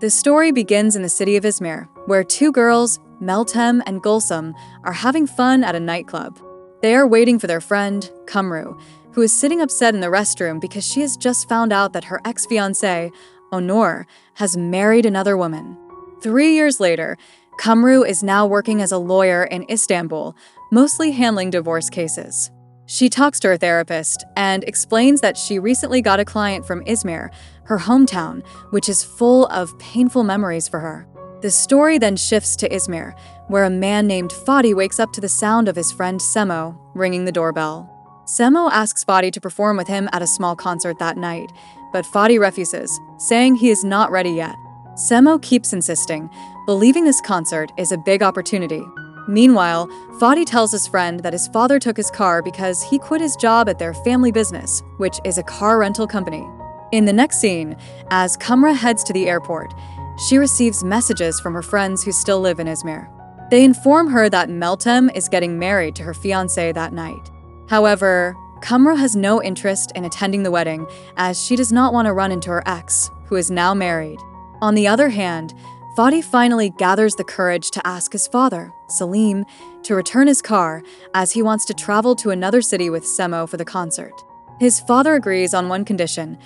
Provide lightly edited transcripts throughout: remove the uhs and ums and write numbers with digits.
The story begins in the city of Izmir, where two girls, Meltem and Gulsum, are having fun at a nightclub. They are waiting for their friend, Kumru, who is sitting upset in the restroom because she has just found out that her ex-fiancé, Onur, has married another woman. 3 years later, Kumru is now working as a lawyer in Istanbul, mostly handling divorce cases. She talks to her therapist and explains that she recently got a client from Izmir, her hometown, which is full of painful memories for her. The story then shifts to Izmir, where a man named Fadi wakes up to the sound of his friend Semo ringing the doorbell. Semo asks Fadi to perform with him at a small concert that night, but Fadi refuses, saying he is not ready yet. Semo keeps insisting, believing this concert is a big opportunity. Meanwhile, Fadi tells his friend that his father took his car because he quit his job at their family business, which is a car rental company. In the next scene, as Kumra heads to the airport, she receives messages from her friends who still live in Izmir. They inform her that Meltem is getting married to her fiancé that night. However, Kumra has no interest in attending the wedding as she does not want to run into her ex, who is now married. On the other hand, Fadi finally gathers the courage to ask his father, Salim, to return his car as he wants to travel to another city with Semo for the concert. His father agrees on one condition: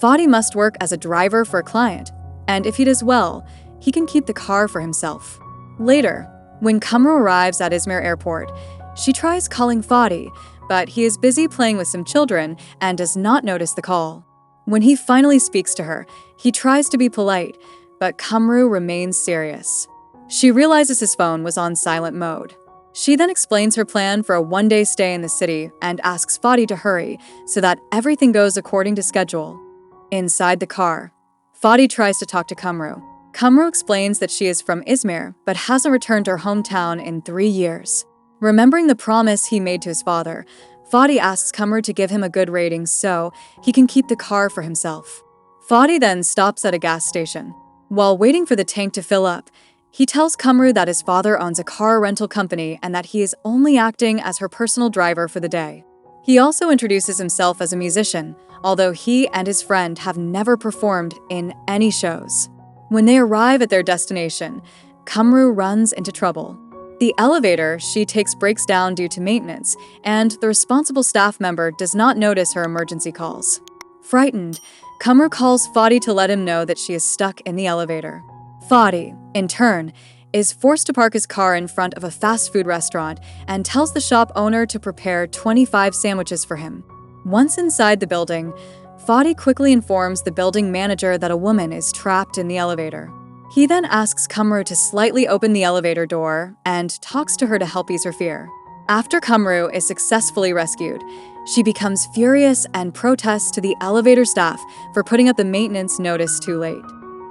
Fadi must work as a driver for a client, and if he does well, he can keep the car for himself. Later, when Kumra arrives at Izmir airport, she tries calling Fadi, but he is busy playing with some children and does not notice the call. When he finally speaks to her, he tries to be polite, but Kumru remains serious. She realizes his phone was on silent mode. She then explains her plan for a one-day stay in the city and asks Fadi to hurry so that everything goes according to schedule. Inside the car, Fadi tries to talk to Kumru. Kumru explains that she is from Izmir but hasn't returned to her hometown in 3 years. Remembering the promise he made to his father, Fadi asks Kumru to give him a good rating so he can keep the car for himself. Fadi then stops at a gas station. While waiting for the tank to fill up, he tells Kumru that his father owns a car rental company and that he is only acting as her personal driver for the day. He also introduces himself as a musician, although he and his friend have never performed in any shows. When they arrive at their destination, Kumru runs into trouble. The elevator she takes breaks down due to maintenance, and the responsible staff member does not notice her emergency calls. Frightened, Kumru calls Fadi to let him know that she is stuck in the elevator. Fadi, in turn, is forced to park his car in front of a fast food restaurant and tells the shop owner to prepare 25 sandwiches for him. Once inside the building, Fadi quickly informs the building manager that a woman is trapped in the elevator. He then asks Kumru to slightly open the elevator door and talks to her to help ease her fear. After Kumru is successfully rescued, she becomes furious and protests to the elevator staff for putting up the maintenance notice too late.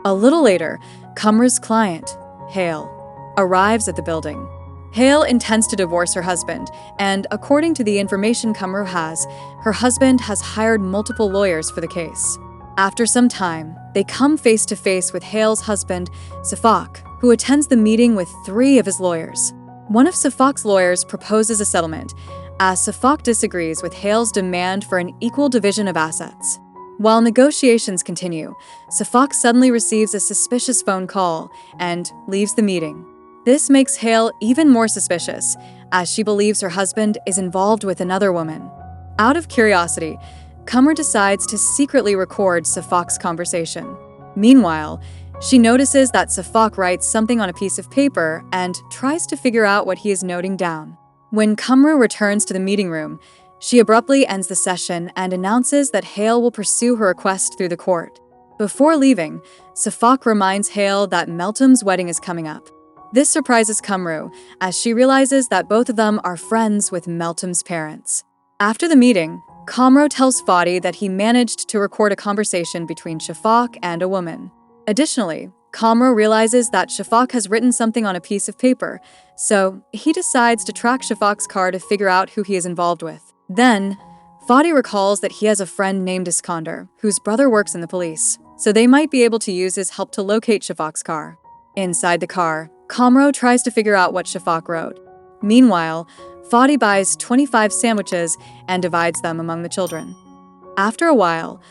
A little later, Kumru's client, Hale, arrives at the building. Hale intends to divorce her husband, and according to the information Kumru has, her husband has hired multiple lawyers for the case. After some time, they come face to face with Hale's husband, Safak, who attends the meeting with 3 of his lawyers. One of Safak's lawyers proposes a settlement, as Safak disagrees with Hale's demand for an equal division of assets. While negotiations continue, Safak suddenly receives a suspicious phone call and leaves the meeting. This makes Hale even more suspicious, as she believes her husband is involved with another woman. Out of curiosity, Kumru decides to secretly record Safak's conversation. Meanwhile, she notices that Safak writes something on a piece of paper and tries to figure out what he is noting down. When Kumru returns to the meeting room, she abruptly ends the session and announces that Hale will pursue her request through the court. Before leaving, Safak reminds Hale that Meltem's wedding is coming up. This surprises Kumru, as she realizes that both of them are friends with Meltem's parents. After the meeting, Kumru tells Fadi that he managed to record a conversation between Shafak and a woman. Additionally, Kumru realizes that Shafak has written something on a piece of paper, so he decides to track Shafak's car to figure out who he is involved with. Then, Fadi recalls that he has a friend named Iskander, whose brother works in the police, so they might be able to use his help to locate Shafak's car. Inside the car, Kumru tries to figure out what Shafak wrote. Meanwhile, Fadi buys 25 sandwiches and divides them among the children. After a while,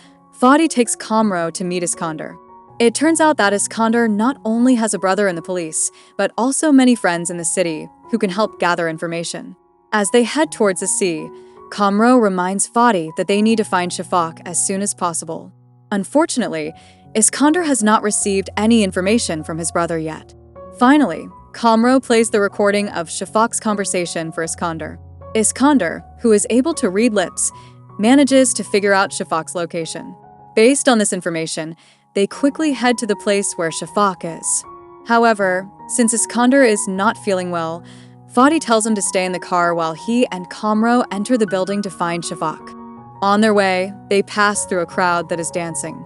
Fadi takes Kumru to meet Iskander. It turns out that Iskandar not only has a brother in the police, but also many friends in the city who can help gather information. As they head towards the sea, Kamro reminds Fadi that they need to find Shafak as soon as possible. Unfortunately, Iskandar has not received any information from his brother yet. Finally, Kamro plays the recording of Shafak's conversation for Iskandar. Iskandar, who is able to read lips, manages to figure out Shafak's location. Based on this information, they quickly head to the place where Shafak is. However, since Iskandar is not feeling well, Fadi tells him to stay in the car while he and Kamro enter the building to find Shafak. On their way, they pass through a crowd that is dancing.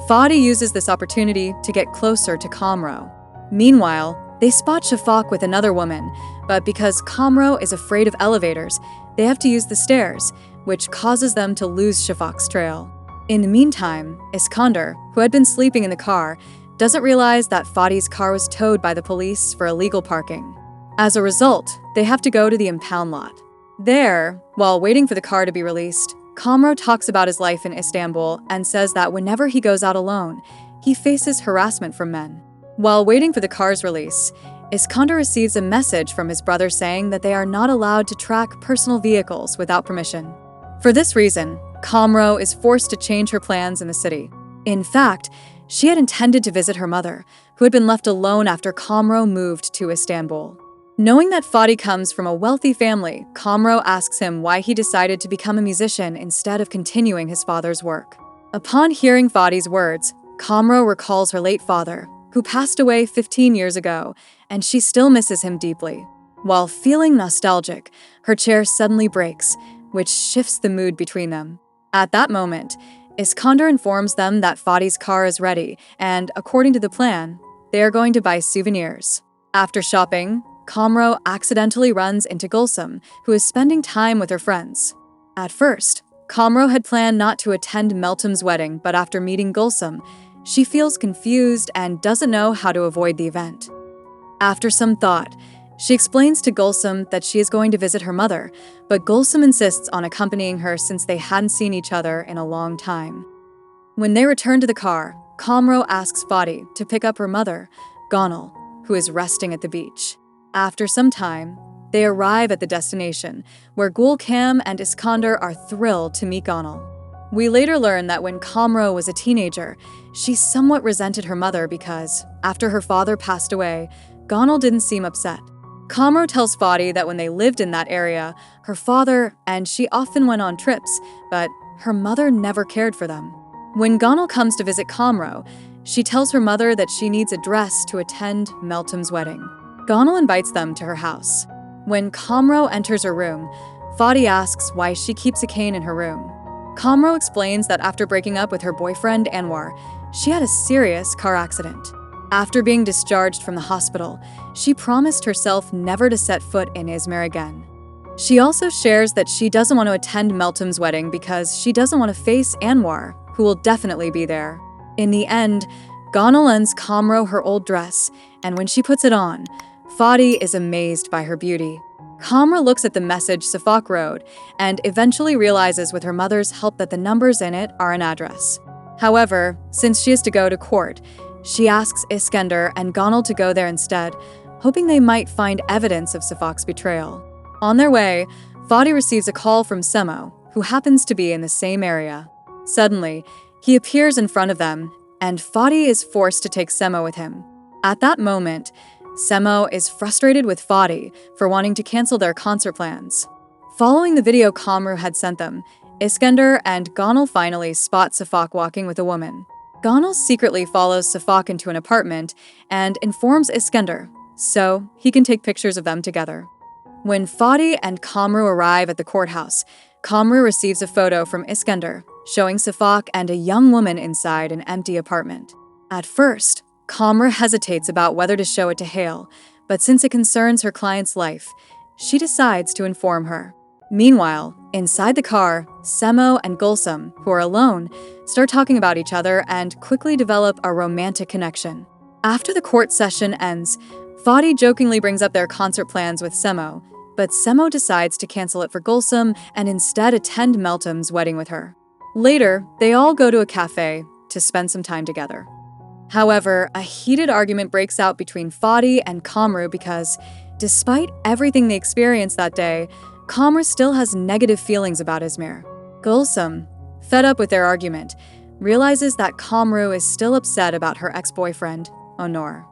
Fadi uses this opportunity to get closer to Kamro. Meanwhile, they spot Shafak with another woman, but because Kamro is afraid of elevators, they have to use the stairs, which causes them to lose Shafak's trail. In the meantime, Iskandar, who had been sleeping in the car, doesn't realize that Fadi's car was towed by the police for illegal parking. As a result, they have to go to the impound lot. There, while waiting for the car to be released, Kamro talks about his life in Istanbul and says that whenever he goes out alone, he faces harassment from men. While waiting for the car's release, Iskandar receives a message from his brother saying that they are not allowed to track personal vehicles without permission. For this reason, Kamro is forced to change her plans in the city. In fact, she had intended to visit her mother, who had been left alone after Kamro moved to Istanbul. Knowing that Fadi comes from a wealthy family, Kamro asks him why he decided to become a musician instead of continuing his father's work. Upon hearing Fadi's words, Kamro recalls her late father, who passed away 15 years ago, and she still misses him deeply. While feeling nostalgic, her chair suddenly breaks, which shifts the mood between them. At that moment, Iskandar informs them that Fadi's car is ready, and according to the plan, they are going to buy souvenirs. After shopping, Kamro accidentally runs into Gulsum, who is spending time with her friends. At first, Kamro had planned not to attend Meltem's wedding, but after meeting Gulsum, she feels confused and doesn't know how to avoid the event. After some thought, she explains to Gulsum that she is going to visit her mother, but Gulsum insists on accompanying her since they hadn't seen each other in a long time. When they return to the car, Kamro asks Fadi to pick up her mother, Gonal, who is resting at the beach. After some time, they arrive at the destination, where Gulkam and Iskandar are thrilled to meet Gonal. We later learn that when Kamro was a teenager, she somewhat resented her mother because, after her father passed away, Gonal didn't seem upset. Kamro tells Fadi that when they lived in that area, her father and she often went on trips, but her mother never cared for them. When Gonal comes to visit Kamro, she tells her mother that she needs a dress to attend Meltem's wedding. Gonal invites them to her house. When Kamro enters her room, Fadi asks why she keeps a cane in her room. Kamro explains that after breaking up with her boyfriend Anwar, she had a serious car accident. After being discharged from the hospital, she promised herself never to set foot in Izmir again. She also shares that she doesn't want to attend Meltem's wedding because she doesn't want to face Anwar, who will definitely be there. In the end, Gonal lends Kamro her old dress, and when she puts it on, Fadi is amazed by her beauty. Kamro looks at the message Shafak wrote and eventually realizes with her mother's help that the numbers in it are an address. However, since she has to go to court, she asks Iskandar and Gonal to go there instead, hoping they might find evidence of Shafak's betrayal. On their way, Fadi receives a call from Semo, who happens to be in the same area. Suddenly, he appears in front of them, and Fadi is forced to take Semo with him. At that moment, Semo is frustrated with Fadi for wanting to cancel their concert plans. Following the video Kamro had sent them, Iskandar and Gonal finally spot Shafak walking with a woman. Gonal secretly follows Shafak into an apartment and informs Iskandar, so he can take pictures of them together. When Fadi and Kamro arrive at the courthouse, Kamro receives a photo from Iskandar, showing Shafak and a young woman inside an empty apartment. At first, Kamro hesitates about whether to show it to Hale, but since it concerns her client's life, she decides to inform her. Meanwhile, inside the car, Semo and Gulsum, who are alone, start talking about each other and quickly develop a romantic connection. After the court session ends, Fadi jokingly brings up their concert plans with Semo, but Semo decides to cancel it for Gulsum and instead attend Meltem's wedding with her. Later, they all go to a cafe to spend some time together. However, a heated argument breaks out between Fadi and Kamru because, despite everything they experienced that day, Kamru still has negative feelings about Izmir. Gulsum, fed up with their argument, realizes that Kamru is still upset about her ex-boyfriend, Onur.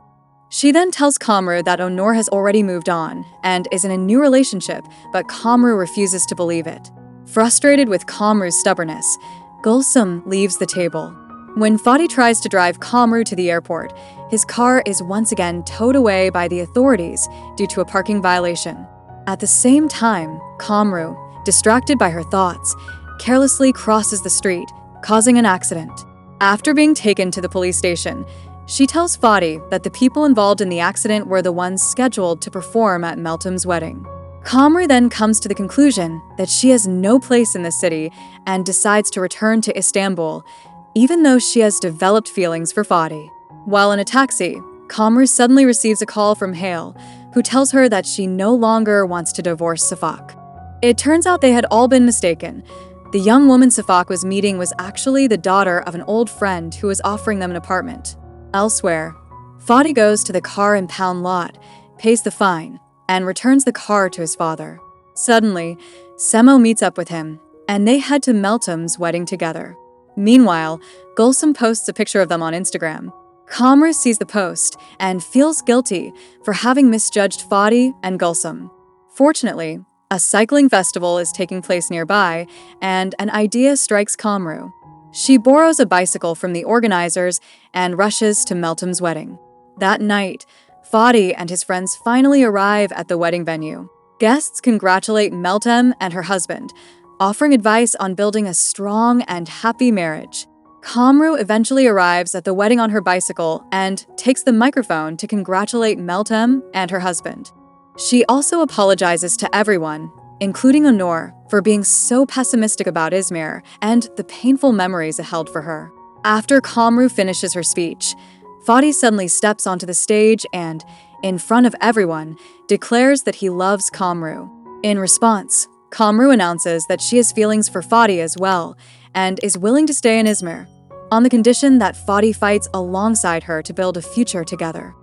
She then tells Kamru that Onur has already moved on and is in a new relationship, but Kamru refuses to believe it. Frustrated with Kamru's stubbornness, Gulsum leaves the table. When Fadi tries to drive Kamru to the airport, his car is once again towed away by the authorities due to a parking violation. At the same time, Kamru, distracted by her thoughts, carelessly crosses the street, causing an accident. After being taken to the police station, she tells Fadi that the people involved in the accident were the ones scheduled to perform at Meltem's wedding. Kamru then comes to the conclusion that she has no place in the city and decides to return to Istanbul, even though she has developed feelings for Fadi. While in a taxi, Kamru suddenly receives a call from Hale, who tells her that she no longer wants to divorce Safak. It turns out they had all been mistaken. The young woman Safak was meeting was actually the daughter of an old friend who was offering them an apartment. Elsewhere, Fadi goes to the car impound lot, pays the fine, and returns the car to his father. Suddenly, Semo meets up with him, and they head to Meltem's wedding together. Meanwhile, Gulsum posts a picture of them on Instagram. Kamru sees the post and feels guilty for having misjudged Fadi and Gulsum. Fortunately, a cycling festival is taking place nearby, and an idea strikes Kamru. She borrows a bicycle from the organizers and rushes to Meltem's wedding. That night, Fadi and his friends finally arrive at the wedding venue. Guests congratulate Meltem and her husband, offering advice on building a strong and happy marriage. Kamru eventually arrives at the wedding on her bicycle and takes the microphone to congratulate Meltem and her husband. She also apologizes to everyone, including Onur, for being so pessimistic about Izmir and the painful memories it held for her. After Kamru finishes her speech, Fadi suddenly steps onto the stage and, in front of everyone, declares that he loves Kamru. In response, Kamru announces that she has feelings for Fadi as well and is willing to stay in Izmir, on the condition that Fadi fights alongside her to build a future together.